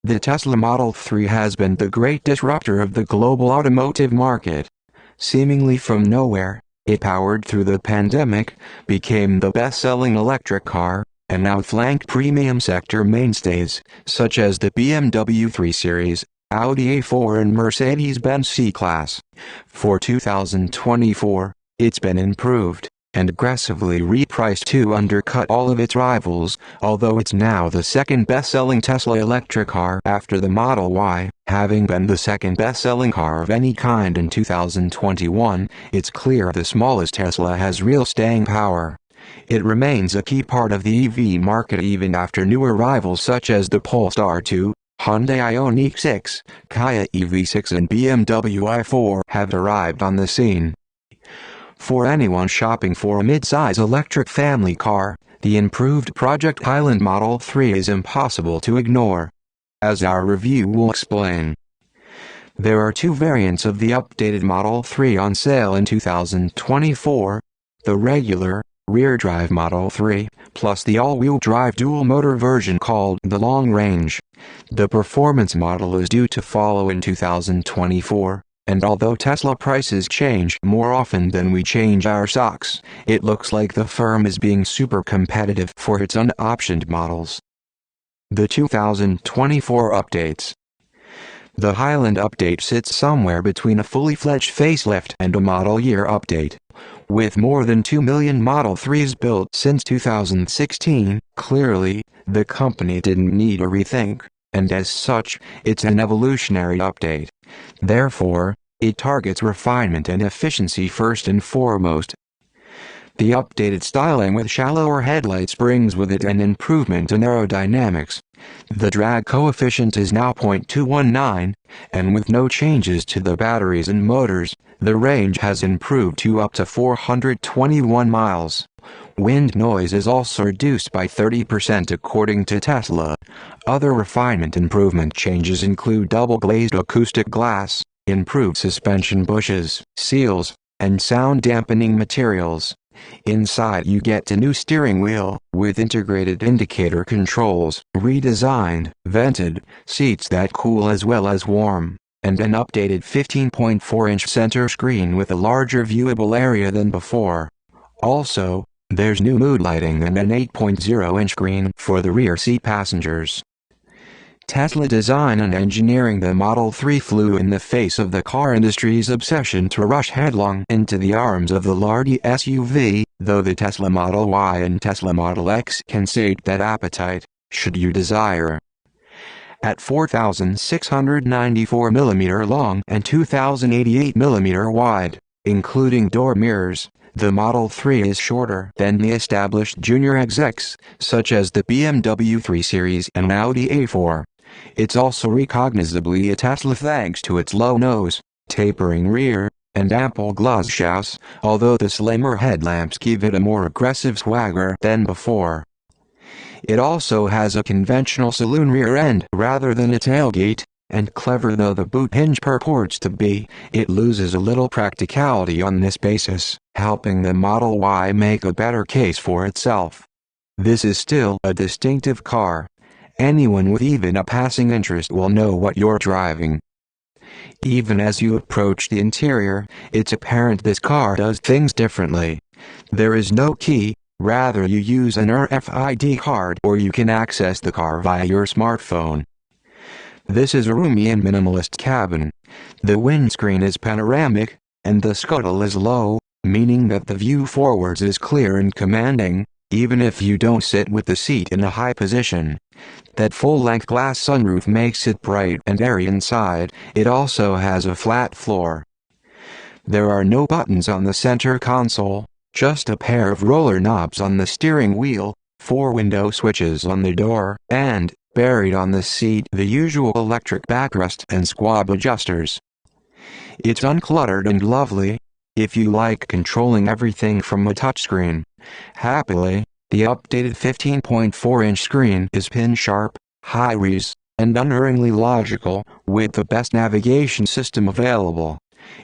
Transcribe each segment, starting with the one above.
The Tesla Model 3 has been the great disruptor of the global automotive market. Seemingly from nowhere, it powered through the pandemic, became the best-selling electric car, and outflanked premium sector mainstays, such as the BMW 3 Series, Audi A4 and Mercedes-Benz C-Class. For 2024, it's been improved and aggressively repriced to undercut all of its rivals, although it's now the second best-selling Tesla electric car after the Model Y. Having been the second best-selling car of any kind in 2021, it's clear the smallest Tesla has real staying power. It remains a key part of the EV market even after newer rivals such as the Polestar 2, Hyundai Ioniq 6, Kia EV6 and BMW i4 have arrived on the scene. For anyone shopping for a mid-size electric family car, the improved Project Highland Model 3 is impossible to ignore. As our review will explain, there are two variants of the updated Model 3 on sale in 2024, the regular, rear-drive Model 3, plus the all-wheel drive dual-motor version called the Long Range. The performance model is due to follow in 2024. And although Tesla prices change more often than we change our socks, it looks like the firm is being super competitive for its unoptioned models. The 2024 updates. The Highland update sits somewhere between a fully fledged facelift and a model year update. With more than 2 million Model 3s built since 2016, clearly, the company didn't need a rethink, and as such, it's an evolutionary update. Therefore, it targets refinement and efficiency first and foremost. The updated styling with shallower headlights brings with it an improvement in aerodynamics. The drag coefficient is now 0.219, and with no changes to the batteries and motors, the range has improved to up to 421 miles. Wind noise is also reduced by 30% according to Tesla. Other refinement improvement changes include double-glazed acoustic glass, improved suspension bushes, seals, and sound-dampening materials. Inside you get a new steering wheel, with integrated indicator controls, redesigned, vented, seats that cool as well as warm, and an updated 15.4-inch center screen with a larger viewable area than before. Also, there's new mood lighting and an 8.0-inch screen for the rear seat passengers. Tesla design and engineering. The Model 3 flew in the face of the car industry's obsession to rush headlong into the arms of the large SUV, though the Tesla Model Y and Tesla Model X can sate that appetite, should you desire. At 4,694 mm long and 2,088 mm wide, including door mirrors, the Model 3 is shorter than the established junior execs, such as the BMW 3 Series and Audi A4. It's also recognizably a Tesla thanks to its low nose, tapering rear, and ample Glasgow, although the slimmer headlamps give it a more aggressive swagger than before. It also has a conventional saloon rear end rather than a tailgate, and clever though the boot hinge purports to be, it loses a little practicality on this basis, helping the Model Y make a better case for itself. This is still a distinctive car. Anyone with even a passing interest will know what you're driving. Even as you approach the interior, it's apparent this car does things differently. There is no key, rather you use an RFID card or you can access the car via your smartphone. This is a roomy and minimalist cabin. The windscreen is panoramic, and the scuttle is low, meaning that the view forwards is clear and commanding, even if you don't sit with the seat in a high position. That full-length glass sunroof makes it bright and airy inside. It also has a flat floor. There are no buttons on the center console, just a pair of roller knobs on the steering wheel, 4 window switches on the door, and, buried on the seat, the usual electric backrest and squab adjusters. It's uncluttered and lovely, if you like controlling everything from a touchscreen. Happily, the updated 15.4-inch screen is pin-sharp, high-res, and unerringly logical, with the best navigation system available.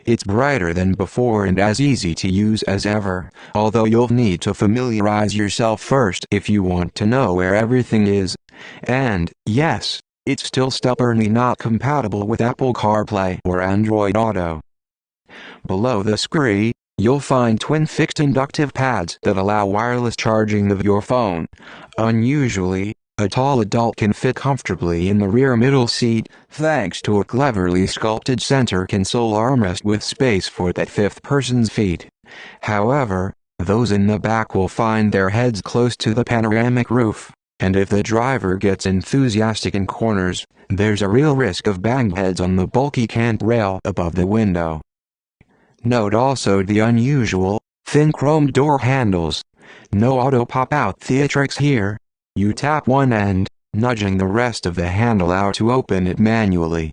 It's brighter than before and as easy to use as ever, although you'll need to familiarize yourself first if you want to know where everything is. And, yes, it's still stubbornly not compatible with Apple CarPlay or Android Auto. Below the screen, you'll find twin fixed inductive pads that allow wireless charging of your phone. Unusually, a tall adult can fit comfortably in the rear middle seat, thanks to a cleverly sculpted center console armrest with space for that fifth person's feet. However, those in the back will find their heads close to the panoramic roof, and if the driver gets enthusiastic in corners, there's a real risk of banged heads on the bulky cant rail above the window. Note also the unusual, thin chrome door handles. No auto pop-out theatrics here. You tap one end, nudging the rest of the handle out to open it manually.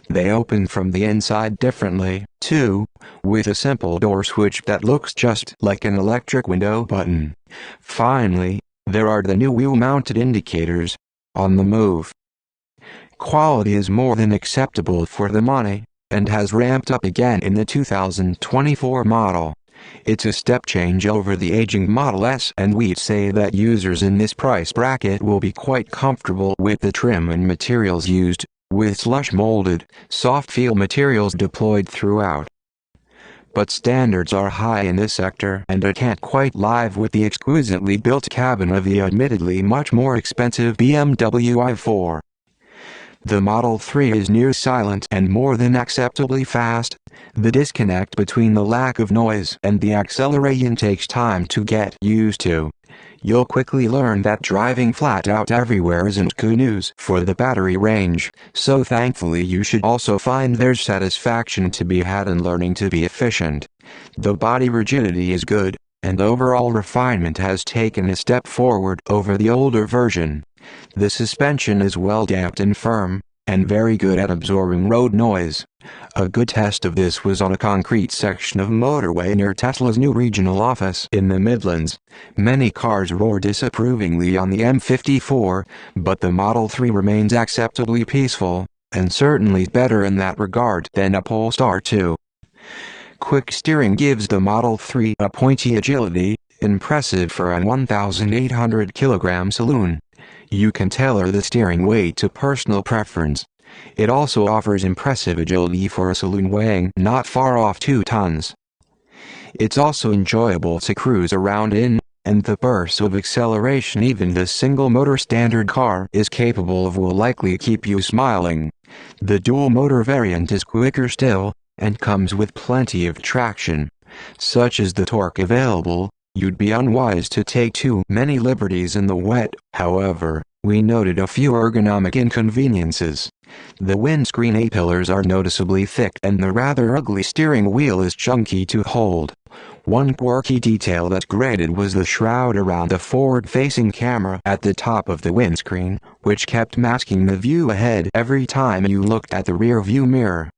They open from the inside differently, too, with a simple door switch that looks just like an electric window button. Finally, there are the new wheel-mounted indicators. On the move. Quality is more than acceptable for the money, and has ramped up again in the 2024 model. It's a step change over the aging Model S, and we'd say that users in this price bracket will be quite comfortable with the trim and materials used, with slush molded, soft feel materials deployed throughout. But standards are high in this sector, and it can't quite live with the exquisitely built cabin of the admittedly much more expensive BMW i4. The Model 3 is near silent and more than acceptably fast. The disconnect between the lack of noise and the acceleration takes time to get used to. You'll quickly learn that driving flat out everywhere isn't good news for the battery range, so thankfully you should also find there's satisfaction to be had in learning to be efficient. The body rigidity is good, and overall refinement has taken a step forward over the older version. The suspension is well damped and firm, and very good at absorbing road noise. A good test of this was on a concrete section of motorway near Tesla's new regional office in the Midlands. Many cars roar disapprovingly on the M54, but the Model 3 remains acceptably peaceful, and certainly better in that regard than a Polestar 2. Quick steering gives the Model 3 a pointy agility, impressive for a 1,800 kilogram saloon. You can tailor the steering weight to personal preference. It also offers impressive agility for a saloon weighing not far off 2 tons. It's also enjoyable to cruise around in, and the bursts of acceleration even the single-motor standard car is capable of will likely keep you smiling. The dual-motor variant is quicker still, and comes with plenty of traction. Such is the torque available, you'd be unwise to take too many liberties in the wet. However, we noted a few ergonomic inconveniences. The windscreen A-pillars are noticeably thick and the rather ugly steering wheel is chunky to hold. One quirky detail that grated was the shroud around the forward-facing camera at the top of the windscreen, which kept masking the view ahead every time you looked at the rear-view mirror.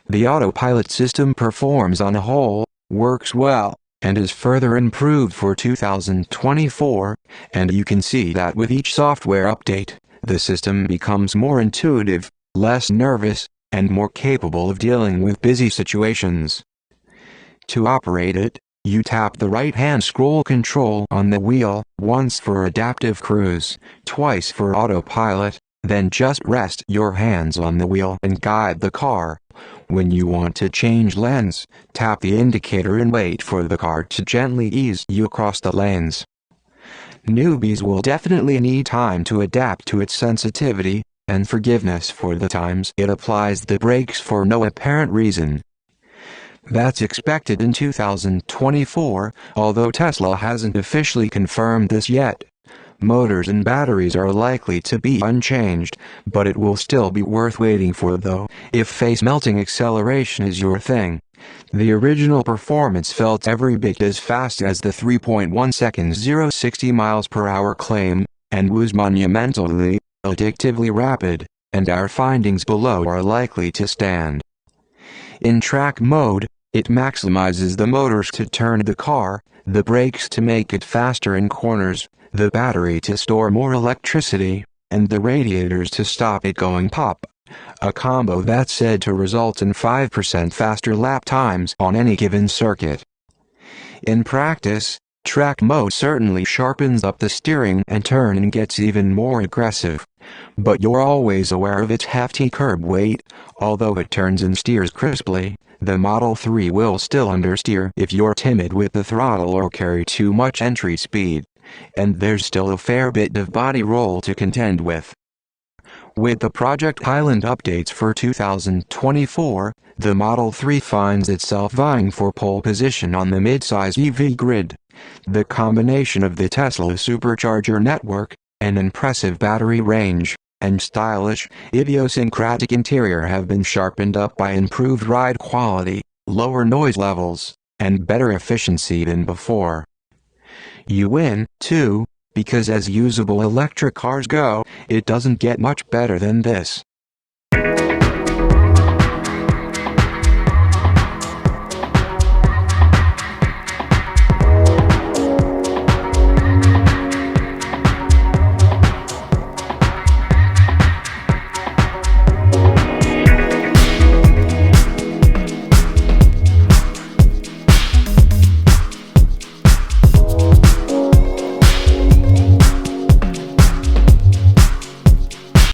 The autopilot system performs on a whole, works well, and is further improved for 2024, and you can see that with each software update, the system becomes more intuitive, less nervous, and more capable of dealing with busy situations. To operate it, you tap the right-hand scroll control on the wheel, once for adaptive cruise, twice for autopilot, then just rest your hands on the wheel and guide the car. When you want to change lanes, tap the indicator and wait for the car to gently ease you across the lanes. Newbies will definitely need time to adapt to its sensitivity, and forgiveness for the times it applies the brakes for no apparent reason. That's expected in 2024, although Tesla hasn't officially confirmed this yet. Motors and batteries are likely to be unchanged, but it will still be worth waiting for though, if face-melting acceleration is your thing. The original performance felt every bit as fast as the 3.1 seconds 0-60 miles per hour claim, and was monumentally, addictively rapid, and our findings below are likely to stand. In track mode, it maximizes the motors to turn the car, the brakes to make it faster in corners, the battery to store more electricity, and the radiators to stop it going pop. a combo that's said to result in 5% faster lap times on any given circuit. In practice, track mode certainly sharpens up the steering and turning gets even more aggressive. But you're always aware of its hefty curb weight. Although it turns and steers crisply, the Model 3 will still understeer if you're timid with the throttle or carry too much entry speed. And there's still a fair bit of body roll to contend with. With the Project Island updates for 2024, the Model 3 finds itself vying for pole position on the midsize EV grid. The combination of the Tesla supercharger network, an impressive battery range, and stylish, idiosyncratic interior have been sharpened up by improved ride quality, lower noise levels, and better efficiency than before. You win, too, because as usable electric cars go, it doesn't get much better than this.